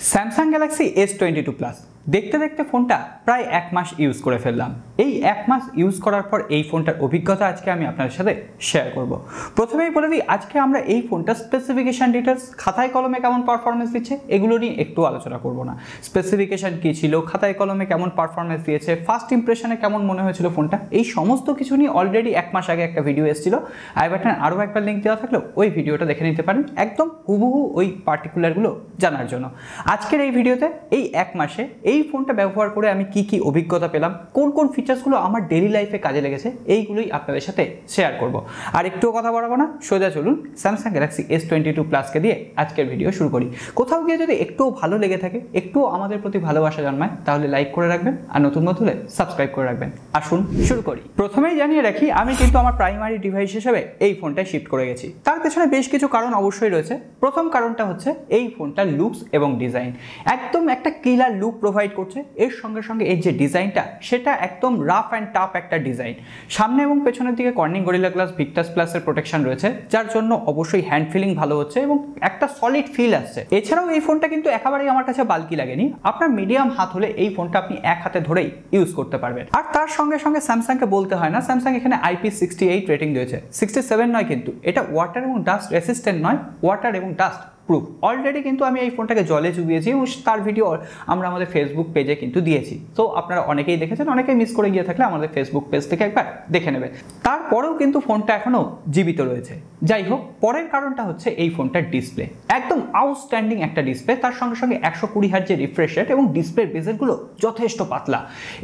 Samsung Galaxy S22 plus দেখতে দেখতে ফোনটা প্রায় এক মাস ইউজ করে ফেললাম। এই এক মাস ইউজ করার পর এই ফোনটার অভিজ্ঞতা আজকে আমি আপনাদের সাথে শেয়ার করব। প্রথমেই বলে দিই, আজকে আমরা এই ফোনটার স্পেসিফিকেশন ডিটেলস, খাতায় কলমে কেমন পারফরমেন্স দিচ্ছে এগুলো নিয়ে একটু আলোচনা করব না। স্পেসিফিকেশন কী ছিল, খাতায় কলমে কেমন পারফরমেন্স দিয়েছে, ফার্স্ট ইমপ্রেশনে কেমন মনে হয়েছিল ফোনটা, এই সমস্ত কিছু নিয়ে অলরেডি এক মাস আগে একটা ভিডিও এসেছিল। আই বাটনে আরও একবার লিঙ্ক দেওয়া থাকলেও ওই ভিডিওটা দেখে নিতে পারেন একদম হুবহু ওই পার্টিকুলারগুলো জানার জন্য। আজকের এই ভিডিওতে এই এক মাসে এই ফোনটা ব্যবহার করে আমি কি কি অভিজ্ঞতা পেলাম, কোন কোন ফিচার্সগুলো আমার ডেইলি লাইফে কাজে লেগেছে, এইগুলোই আপনাদের সাথে শেয়ার করব। আর একটুও কথা বাড়াবো না, সোজা চলুন স্যামসাং গ্যালাক্সি S22 প্লাসকে দিয়ে আজকের ভিডিও শুরু করি। কোথাও গিয়ে যদি একটুও ভালো লেগে থাকে, একটুও আমাদের প্রতি ভালোবাসা জন্মায়, তাহলে লাইক করে রাখবেন আর নতুন হলে সাবস্ক্রাইব করে রাখবেন। আসুন শুরু করি। প্রথমেই জানিয়ে রাখি, আমি কিন্তু আমার প্রাইমারি ডিভাইস হিসেবে এই ফোনটা শিফট করে গেছি। তার পেছনে বেশ কিছু কারণ অবশ্যই রয়েছে। প্রথম কারণটা হচ্ছে এই ফোনটার লুকস এবং ডিজাইন একদম একটা কিলার লুক প্রোভাইড করছে। এর সঙ্গে সঙ্গে এর যে ডিজাইনটা, সেটা একদম রাফ অ্যান্ড টাফ একটা ডিজাইন। সামনে এবং পেছনের দিকে কর্নিং গরিলা গ্লাস ভিক্টাস প্লাসের প্রোটেকশন রয়েছে, যার জন্য অবশ্যই হ্যান্ড ফিলিং ভালো হচ্ছে এবং একটা সলিড ফিল আসছে। এছাড়াও এই ফোনটা কিন্তু একেবারেই আমার কাছে বালকি লাগেনি। আপনার মিডিয়াম হাত হলে এই ফোনটা আপনি এক হাতে ধরেই ইউজ করতে পারবেন। আর তার সঙ্গে সঙ্গে স্যামসাংকে বলতে হয় না, স্যামসাং এখানে IP68 রেটিং দিয়েছে, 67 নয় কিন্তু। এটা ওয়াটার এবং ডাস্ট রেসিস্ট্যান্ট নয়, ওয়াটার এবং ডাস্ট প্রুফ। অলরেডি কিন্তু আমি এই ফোনটাকে জলে চুবিয়েছি এবং তার ভিডিও আমরা আমাদের ফেসবুক পেজে কিন্তু দিয়েছি। তো আপনারা অনেকেই দেখেছেন, অনেকেই মিস করে গিয়ে থাকলে আমাদের ফেসবুক পেজ থেকে একবার দেখে নেবেন। তারপরেও কিন্তু ফোনটা এখনও জীবিত রয়েছে। যাই হোক, পরের কারণটা হচ্ছে এই ফোনটার ডিসপ্লে একদম আউটস্ট্যান্ডিং একটা ডিসপ্লে। তার সঙ্গে সঙ্গে 120 হার্টজের রিফ্রেশ রেট এবং ডিসপ্লের বেজেলগুলো যথেষ্ট পাতলা।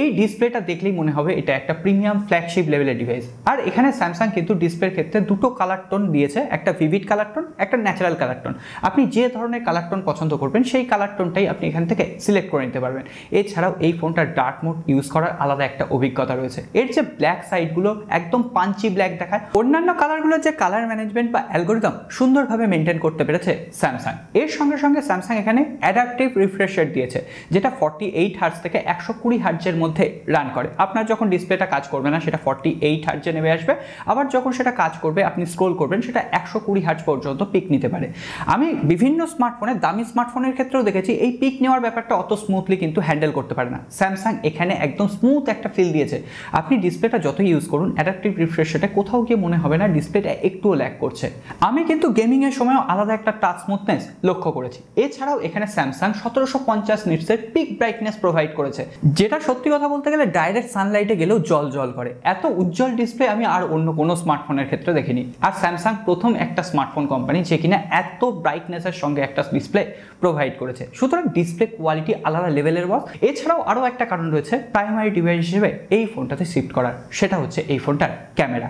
এই ডিসপ্লেটা দেখলেই মনে হবে এটা একটা প্রিমিয়াম ফ্ল্যাগশিপ লেভেলের ডিভাইস। আর এখানে স্যামসাং কিন্তু ডিসপ্লের ক্ষেত্রে দুটো কালার টোন দিয়েছে, একটা ভিভিড কালার টোন, একটা ন্যাচারাল কালার টোন। আপনি যে ধরনের কালার টোন পছন্দ করবেন সেই কালার টোনটাই আপনি এখান থেকে সিলেক্ট করে নিতে পারবেন। এছাড়াও এই ফোনটার ডার্ক মোড ইউজ করার আলাদা একটা অভিজ্ঞতা রয়েছে। এর যে ব্ল্যাক সাইডগুলো একদম পাঞ্চি ব্ল্যাক দেখায়। অন্যান্য কালারগুলোর যে কালার ম্যানেজমেন্ট বা অ্যালগোরিদম সুন্দরভাবে মেনটেন করতে পেরেছে স্যামসাং। এর সঙ্গে সঙ্গে স্যামসাং এখানে অ্যাডাপটিভ রিফ্রেশ রেট দিয়েছে, যেটা 48 হার্টজ থেকে 120 হার্টজের মধ্যে রান করে। আপনার যখন ডিসপ্লেটা কাজ করবে না, সেটা 48 হার্টজে নেমে আসবে। আবার যখন সেটা কাজ করবে, আপনি স্ক্রোল করবেন, সেটা 120 হার্টজ পর্যন্ত পিক নিতে পারে। আমি বিভিন্ন স্মার্টফোনে, দামি স্মার্টফোনের ক্ষেত্রেও দেখেছি এই পিক নেওয়ার ব্যাপারটা অত স্মুথলি কিন্তু হ্যান্ডেল করতে পারে না। স্যামসাং এখানে একদম স্মুথ একটা ফিল দিয়েছে। আপনি ডিসপ্লেটা যতই ইউজ করুন, অ্যাডাপটিভ রিফ্রেশ রেটে কোথাও গিয়ে মনে হবে না ডিসপ্লেটা একটুও ল্যাগ করছে। আমি কিন্তু গেমিং এর সময়ও আলাদা একটা টাচ স্মুথনেস লক্ষ্য করেছি। এছাড়াও এখানে স্যামসাং 1750 নিটসের পিক ব্রাইটনেস প্রোভাইড করেছে, যেটা সত্যি কথা বলতে গেলে ডাইরেক্ট সানলাইটে গেলেও জল জল করে। এত উজ্জ্বল ডিসপ্লে আমি আর অন্য কোনো স্মার্টফোনের ক্ষেত্রে দেখিনি। আর স্যামসাং প্রথম একটা স্মার্টফোন কোম্পানি যে কিনা এত ব্রাইটনেসের সঙ্গে একটা ডিসপ্লে প্রোভাইড করেছে। সুতরাং ডিসপ্লে কোয়ালিটি আলাদা লেভেলের বস। এছাড়াও আরও একটা কারণ রয়েছে প্রাইমারি ডিভাইস হিসেবে এই ফোনটাতে শিফট করার, সেটা হচ্ছে এই ফোনটার ক্যামেরা।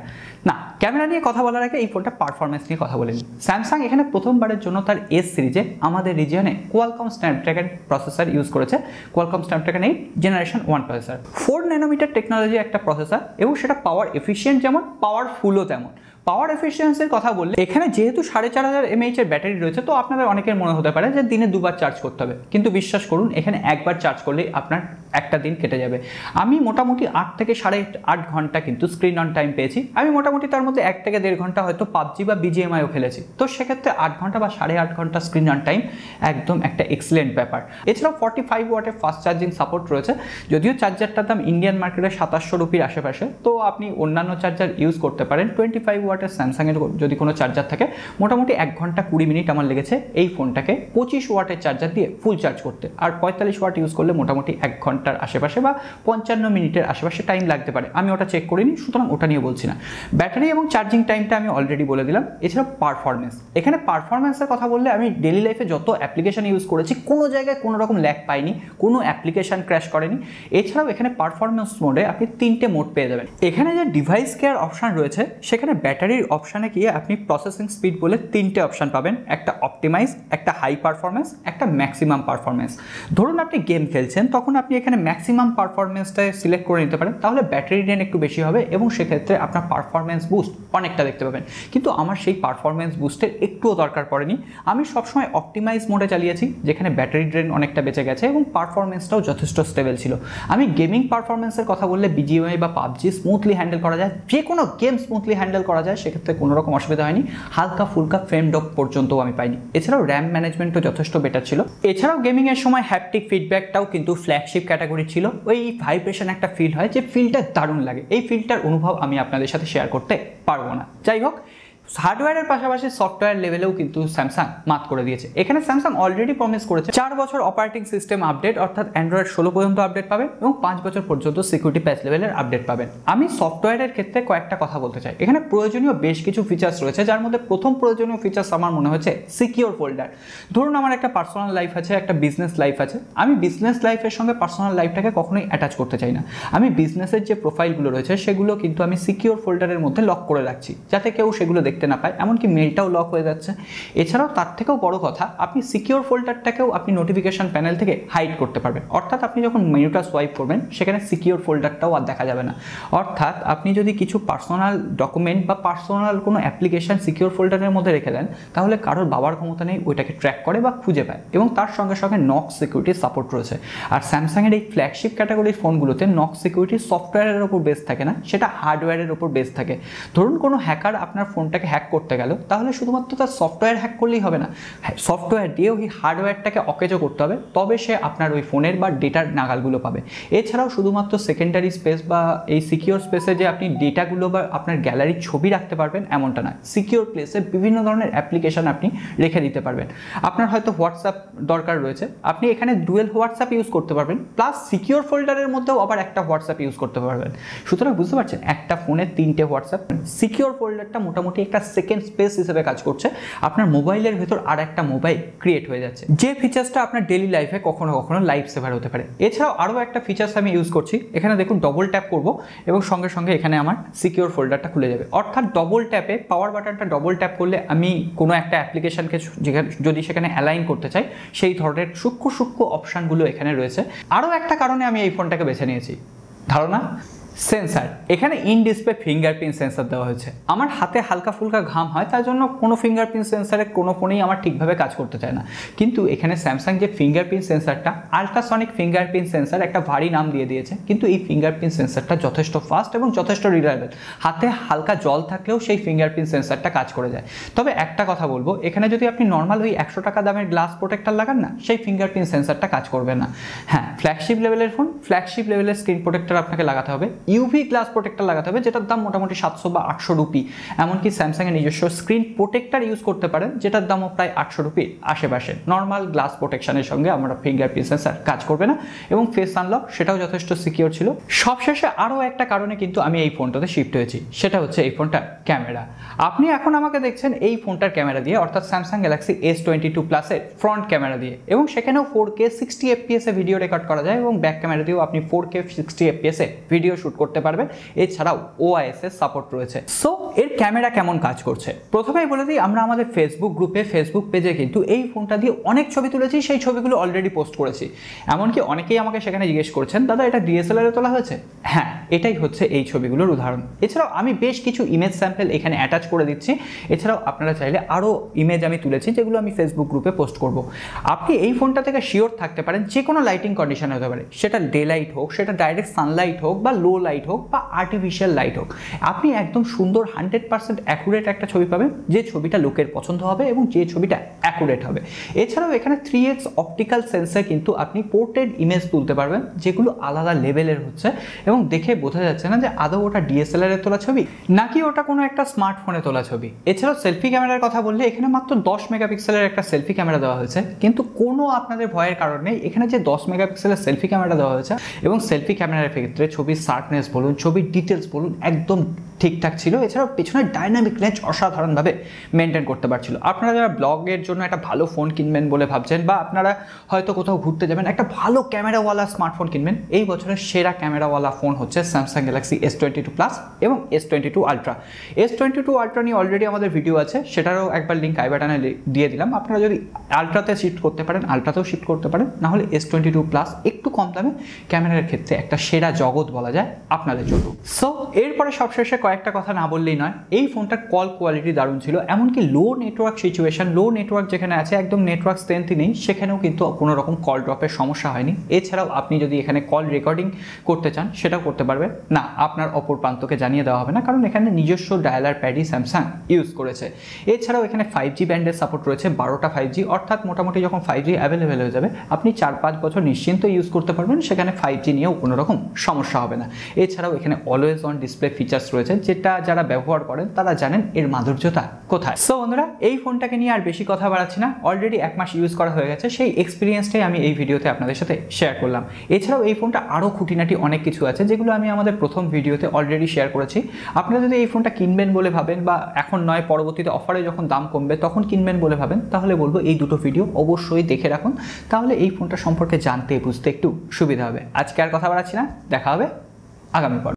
না, ক্যামেরা নিয়ে কথা বলার আগে এই ফোনটা পারফরমেন্স নিয়ে কথা বলে নিই। স্যামসাং এখানে প্রথমবারের জন্য তার S সিরিজে আমাদের রিজিয়নে কোয়ালকম স্ন্যাপড্রাগন প্রসেসর ইউজ করেছে। Qualcomm Snapdragon 8 generation 1 processor, 4 nanometre technology একটা প্রসেসর এবং সেটা পাওয়ার এফিসিয়েন্ট যেমন, পাওয়ারফুলও তেমন। পাওয়ার এফিসিয়েন্সির কথা বললে এখানে যেহেতু 4500 mAh এর ব্যাটারি রয়েছে, তো আপনাদের অনেকের মনে হতে পারে যে দিনে দুবার চার্জ করতে হবে, কিন্তু বিশ্বাস করুন এখানে একবার চার্জ করলেই আপনার একটা দিন কেটে যাবে। আমি মোটামুটি 8 থেকে 8.5 ঘন্টা কিন্তু স্ক্রিন অন টাইম পেয়েছি। আমি মোটামুটি তার মধ্যে 1 থেকে 1.5 ঘন্টা হয়তো পাবজি বা BGMIও খেলেছি। তো সেক্ষেত্রে 8 ঘন্টা বা 8.5 ঘন্টা স্ক্রিন অন টাইম একদম একটা এক্সিলেন্ট ব্যাপার। এছাড়াও 45 ওয়াটের ফাস্ট চার্জিং সাপোর্ট রয়েছে। যদিও চার্জারটার দাম ইন্ডিয়ান মার্কেটে 2700 রুপির আশেপাশে, তো আপনি অন্যান্য চার্জার ইউজ করতে পারেন। 25 ওয়াটের স্যামসাংয়ের যদি কোনো চার্জার থাকে, মোটামুটি 1 ঘন্টা 20 মিনিট আমার লেগেছে এই ফোনটাকে 25 ওয়াটের চার্জার দিয়ে ফুল চার্জ করতে। আর 45 ওয়াট ইউজ করলে মোটামুটি 1 ঘন্টার আশেপাশে বা 55 মিনিটের আশেপাশে টাইম লাগতে পারে। আমি ওটা চেক করিনি, সুতরাং ওটা নিয়ে বলছি না। ব্যাটারি এবং চার্জিং টাইমটা আমি অলরেডি বলে দিলাম। এছাড়া পারফরমেন্স, এখানে পারফরমেন্সের কথা বললে আমি ডেলি লাইফে যত অ্যাপ্লিকেশন ইউজ করেছি, কোনো জায়গায় কোনো রকম ল্যাগ পাইনি, কোনো অ্যাপ্লিকেশন ক্র্যাশ করেনি। এছাড়াও এখানে পারফরমেন্স মোডে আপনি 3টে মোড পেয়ে যাবেন। এখানে যে ডিভাইস কেয়ার অপশান রয়েছে, সেখানে ব্যাটারির অপশানে গিয়ে আপনি প্রসেসিং স্পিড বলে 3টে অপশান পাবেন। একটা অপটিমাইজ, একটা হাই পারফরমেন্স, একটা ম্যাক্সিমাম পারফরমেন্স। ধরুন আপনি গেম খেলছেন, তখন আপনি এখানে ম্যাক্সিমাম পারফরমেন্সটা সিলেক্ট করে নিতে পারেন, তাহলে ব্যাটারি ড্রেন একটু বেশি হবে এবং সেক্ষেত্রে আপনার পারফরমেন্স বুস্ট অনেকটা দেখতে পাবেন। কিন্তু আমার সেই পারফরমেন্স বুস্টের একটুও দরকার পড়েনি। আমি সবসময় অপটিমাইজ মোডে চালিয়েছি, যেখানে ব্যাটারি ড্রেন অনেকটা বেঁচে গেছে এবং পারফরমেন্সটাও যথেষ্ট স্টেবল ছিল। আমি গেমিং পারফরমেন্সের কথা বললে BGMI বা পাবজি স্মুথলি হ্যান্ডেল করা যায়, যে কোনো গেম স্মুথলি হ্যান্ডেল করা যায়। যায় সেক্ষেত্রে কোনো রকম অসুবিধা হয়নি, হালকা ফুলকা ফ্রেম ড্রপ পর্যন্তও আমি পাইনি। এছাড়াও র্যাম ম্যানেজমেন্টও যথেষ্ট বেটার ছিল। এছাড়াও গেমিংয়ের সময় হ্যাপটিক ফিডব্যাকটাও কিন্তু ফ্ল্যাগশিপ ক্যাটাগরি ছিল। ওই ভাইব্রেশন একটা ফিল হয় যে ফিলটা দারুণ লাগে, এই ফিলটার অনুভব আমি আপনাদের সাথে শেয়ার করতে পারবো না। যাই হোক, হার্ডওয়্যারের পাশাপাশি সফটওয়্যার লেভেলেও কিন্তু স্যামসাং মাত করে দিয়েছে। এখানে স্যামসাং অলরেডি প্রমিস করেছে 4 বছর অপারেটিং সিস্টেম আপডেট অর্থাৎ অ্যান্ড্রয়েড 16 পর্যন্ত আপডেট পাবেন এবং 5 বছর পর্যন্ত সিকিউরিটি প্যাচ লেভেলের আপডেট পাবেন। আমি সফটওয়্যারের ক্ষেত্রে কয়েকটা কথা বলতে চাই। এখানে প্রয়োজনীয় বেশ কিছু ফিচার্স রয়েছে, যার মধ্যে প্রথম প্রয়োজনীয় ফিচার্স আমার মনে হচ্ছে সিকিউর ফোল্ডার। ধরুন আমার একটা পার্সোনাল লাইফ আছে, একটা বিজনেস লাইফ আছে, আমি বিজনেস লাইফের সঙ্গে পার্সোনাল লাইফটাকে কখনোই অ্যাটাচ করতে চাই না। আমি বিজনেসের যে প্রোফাইলগুলো রয়েছে সেগুলো কিন্তু আমি সিকিউর ফোল্ডারের মধ্যে লক করে রাখছি, যাতে কেউ সেগুলো দেখতে না পায়, এমনকি মেলটাও লক হয়ে যাচ্ছে। এছাড়াও তার থেকেও বড় কথা, আপনি সিকিউর ফোল্ডারটাকেও আপনি নোটিফিকেশন প্যানেল থেকে হাইড করতে পারবেন। অর্থাৎ আপনি যখন মেনুটা সোয়াইপ করবেন সেখানে সিকিউর ফোল্ডারটাও আর দেখা যাবে না। অর্থাৎ আপনি যদি কিছু পার্সোনাল ডকুমেন্ট বা পার্সোনাল কোনো অ্যাপ্লিকেশন সিকিউর ফোল্ডারের মধ্যে রেখে দেন, তাহলে কারোর বাবার ক্ষমতা নেই ওইটাকে ট্র্যাক করে বা খুঁজে পায়। এবং তার সঙ্গে সঙ্গে নক সিকিউরিটি সাপোর্ট রয়েছে। আর স্যামসাংয়ের এই ফ্ল্যাগশিপ ক্যাটাগরির ফোনগুলোতে নক সিকিউরিটি সফটওয়্যারের ওপর বেস থাকে না, সেটা হার্ডওয়্যারের ওপর বেস থাকে। ধরুন কোনো হ্যাকার আপনার ফোনটাকে হ্যাক করতে গেল, তাহলে শুধুমাত্র তার সফটওয়্যার হ্যাক করলেই হবে না, সফটওয়্যার দিয়ে ওই হার্ডওয়্যারটাকে অকেজো করতে হবে, তবে সে আপনার ওই ফোনের বা ডেটার নাগালগুলো পাবে। এছাড়াও শুধুমাত্র সেকেন্ডারি স্পেস বা এই সিকিউর স্পেসে যে আপনি ডেটাগুলো বা আপনার গ্যালারির ছবি রাখতে পারবেন এমনটা না, সিকিউর প্লেসে বিভিন্ন ধরনের অ্যাপ্লিকেশন আপনি রেখে দিতে পারবেন। আপনার হয়তো হোয়াটসঅ্যাপ দরকার রয়েছে, আপনি এখানে ডুয়েল হোয়াটসঅ্যাপ ইউজ করতে পারবেন, প্লাস সিকিউর ফোল্ডারের মধ্যেও আবার একটা হোয়াটসঅ্যাপ ইউজ করতে পারবেন। সুতরাং বুঝতে পারছেন, একটা ফোনে 3টে হোয়াটসঅ্যাপ। সিকিউর ফোল্ডারটা মোটামুটি একটা সেকেন্ড স্পেস হিসেবে কাজ করছে, আপনার মোবাইলের ভেতর আর একটা মোবাইল ক্রিয়েট হয়ে যাচ্ছে, যে ফিচার্সটা আপনার ডেইলি লাইফে কখনো কখনো লাইফ সেভার হতে পারে। এছাড়াও আরও একটা ফিচার্স আমি ইউজ করছি, এখানে দেখুন ডবল ট্যাপ করব এবং সঙ্গে সঙ্গে এখানে আমার সিকিউর ফোল্ডারটা খুলে যাবে। অর্থাৎ ডবল ট্যাপে পাওয়ার বাটনটা ডবল ট্যাপ করলে আমি কোনো একটা অ্যাপ্লিকেশনকে যদি সেখানে অ্যালাইন করতে চাই, সেই ধরনের সূক্ষ্ম সূক্ষ্ম অপশানগুলো এখানে রয়েছে। আরও একটা কারণে আমি এই ফোনটাকে বেছে নিয়েছি, ধারণা সেন্সার। এখানে ইন ডিসপ্লে ফিঙ্গারপ্রিন্ট সেন্সার দেওয়া হয়েছে। আমার হাতে হালকা ফুলকা ঘাম হয়, তার জন্য কোনো ফিঙ্গারপ্রিন্ট সেন্সারে কোনো ফোনেই আমার ঠিকভাবে কাজ করতে চায় না। কিন্তু এখানে স্যামসাং যে ফিঙ্গারপ্রিন্ট সেন্সারটা, আলট্রাসনিক ফিঙ্গারপ্রিন্ট সেন্সার, একটা ভারী নাম দিয়ে দিয়েছে, কিন্তু এই ফিঙ্গারপ্রিন্ট সেন্সারটা যথেষ্ট ফাস্ট এবং যথেষ্ট রিলায়েবল। হাতে হালকা জল থাকলেও সেই ফিঙ্গারপ্রিন্ট সেন্সারটা কাজ করে যায়। তবে একটা কথা বলবো, এখানে যদি আপনি নর্মাল ওই 100 টাকা দামের গ্লাস প্রোটেক্টর লাগান না, সেই ফিঙ্গারপ্রিন্ট সেন্সারটা কাজ করবে না। হ্যাঁ, ফ্ল্যাগশিপ লেভেলের ফোন, ফ্ল্যাগশিপ লেভেলের স্ক্রিন প্রোটেক্টর আপনাকে লাগাতে হবে, ইউভি গ্লাস প্রোটেক্টর লাগাতে হবে, যেটার দাম মোটামুটি 700 বা 800 রুপি। এমনকি স্যামসাংয়ের নিজস্ব স্ক্রিন প্রোটেক্টর ইউজ করতে পারেন, যেটার দামও প্রায় 800 রুপির আশেপাশে। নর্মাল গ্লাস প্রোটেকশনের সঙ্গে আমরা ফিঙ্গারপ্রিন্ট সেন্সার কাজ করবে না, এবং ফেস আনলক সেটাও যথেষ্ট সিকিউর ছিল। সবশেষে আরও একটা কারণে কিন্তু আমি এই ফোনটাতে শিফট হয়েছি, সেটা হচ্ছে এই ফোনটার ক্যামেরা। আপনি এখন আমাকে দেখছেন এই ফোনটার ক্যামেরা দিয়ে, অর্থাৎ স্যামসাং গ্যালাক্সি S22 প্লাসের ফ্রন্ট ক্যামেরা দিয়ে, এবং সেখানেও 4K 60 FPS এ ভিডিও রেকর্ড করা যায়, এবং ব্যাক ক্যামেরা দিয়েও আপনি 4K 60 FPS এ ভিডিও শ্যুট করতে পারবেন। এছাড়াও OIS এর সাপোর্ট রয়েছে। সো এর ক্যামেরা কেমন কাজ করছে প্রথমেই বলে দিই, আমরা আমাদের ফেসবুক গ্রুপে, ফেসবুক পেজে কিন্তু এই ফোনটা দিয়ে অনেক ছবি তুলেছি, সেই ছবিগুলো অলরেডি পোস্ট করেছি। এমনকি অনেকেই আমাকে সেখানে জিজ্ঞেস করছেন, দাদা এটা DSLR এ তোলা হয়েছে? হ্যাঁ, এটাই হচ্ছে এই ছবিগুলোর উদাহরণ। এছাড়াও আমি বেশ কিছু ইমেজ স্যাম্পল এখানে অ্যাটাচ করে দিচ্ছি। এছাড়াও আপনারা চাইলে আরও ইমেজ আমি তুলেছি, যেগুলো আমি ফেসবুক গ্রুপে পোস্ট করব। আপনি এই ফোনটা থেকে শিওর থাকতে পারেন যে কোনো লাইটিং কন্ডিশন হতে পারে, সেটা ডে লাইট হোক, সেটা ডাইরেক্ট সানলাইট হোক, বা লো লাইট হোক, বা আর্টিফিশিয়াল লাইট হোক, আপনি একদম সুন্দর 100% অ্যাকুরেট একটা ছবি পাবেন, যে ছবিটা লোকের পছন্দ হবে এবং যে ছবিটা অ্যাকুরেট হবে। এছাড়াও এখানে 3x অপটিক্যাল সেন্সর কিন্তু আপনি পোর্ট্রেট ইমেজ তুলতে পারবেন, যেগুলো আলাদা লেভেলের হচ্ছে, এবং দেখে বোঝা যাচ্ছে না যে আদৌ ওটা DSLR এ তোলা ছবি নাকি ওটা কোনো একটা স্মার্টফোনে তোলা ছবি। এছাড়াও সেলফি ক্যামেরার কথা বললে, এখানে মাত্র 10 মেগাপিক্সেলের একটা সেলফি ক্যামেরা দেওয়া হয়েছে, কিন্তু কোনো আপনাদের ভয়ের কারণ নেই। এখানে যে 10 মেগাপিক্সেলের সেলফি ক্যামেরা দেওয়া হয়েছে, এবং সেলফি ক্যামেরার ক্ষেত্রে ছবির শার্পনেস বলুন, ছবির ডিটেলস বলুন, একদম ঠিকঠাক ছিল। এছাড়াও পেছনের ডাইনামিক রেঞ্জ অসাধারণভাবে মেনটেন করতে পারছিল। আপনারা যারা ব্লগের জন্য একটা ভালো ফোন কিনবেন বলে ভাবছেন, বা আপনারা হয়তো কোথাও ঘুরতে যাবেন, একটা ভালো ক্যামেরাওয়ালা স্মার্টফোন কিনবেন, এই বছরের সেরা ক্যামেরাওয়ালা ফোন হচ্ছে স্যামসাং গ্যালাক্সি S22 প্লাস এবং S22 আলট্রা। S22 আলট্রা নিয়ে অলরেডি আমাদের ভিডিও আছে, সেটারও একবার লিঙ্ক আই বাটনে দিয়ে দিলাম। আপনারা যদি আলট্রাতে শিফট করতে পারেন, আলট্রাতেও শিফট করতে পারেন, নাহলে S22 প্লাস একটু কম দামে ক্যামেরার ক্ষেত্রে একটা সেরা জগৎ বলা যায় আপনাদের জন্য। সো এরপরে সবশেষে কয়েকটা কথা না বললেই নয়, এই ফোনটার কল কোয়ালিটি দারুণ ছিল, এমনকি লো নেটওয়ার্ক সিচুয়েশন, লো নেটওয়ার্ক যেখানে আছে, একদম নেটওয়ার্ক স্ট্রেংথই নেই, সেখানেও কিন্তু কোনো রকম কল ড্রপের সমস্যা হয়নি। এছাড়াও আপনি যদি এখানে কল রেকর্ডিং করতে চান সেটাও করতে পারবেন না, আপনার অপর প্রান্তকে জানিয়ে দেওয়া হবে না, কারণ এখানে নিজস্ব ডায়ালার প্যাডই স্যামসাং ইউজ করেছে। এছাড়াও এখানে 5G ব্যান্ডের সাপোর্ট রয়েছে, 12টা 5G, অর্থাৎ মোটামুটি যখন 5G অ্যাভেলেবেল হয়ে যাবে আপনি 4-5 বছর নিশ্চিন্ত ইউজ করতে পারবেন, সেখানে 5G নিয়েও কোনো রকম সমস্যা হবে না। এছাড়াও এখানে অলওয়েজ অন ডিসপ্লে ফিচার্স রয়েছে, যেটা যারা ব্যবহার করেন তারা জানেন এর মাধুর্যতা কোথায়। সো বন্ধুরা, এই ফোনটাকে নিয়ে আর বেশি কথা বাড়াচ্ছি না, অলরেডি 1 মাস ইউজ করা হয়ে গেছে, সেই এক্সপিরিয়েন্সটাই আমি এই ভিডিওতে আপনাদের সাথে শেয়ার করলাম। এছাড়াও এই ফোনটা আরও খুঁটিনাটি অনেক কিছু আছে যেগুলো আমি আমাদের প্রথম ভিডিওতে অলরেডি শেয়ার করেছি। আপনারা যদি এই ফোনটা কিনবেন বলে ভাবেন, বা এখন নয় পরবর্তীতে অফারে যখন দাম কমবে তখন কিনবেন বলে ভাবেন, তাহলে বলবো এই দুটো ভিডিও অবশ্যই দেখে রাখুন, তাহলে এই ফোনটা সম্পর্কে জানতে বুঝতে একটু সুবিধা হবে। আজকে আর কথা বাড়াচ্ছি না, দেখা হবে আগামী পর্বে।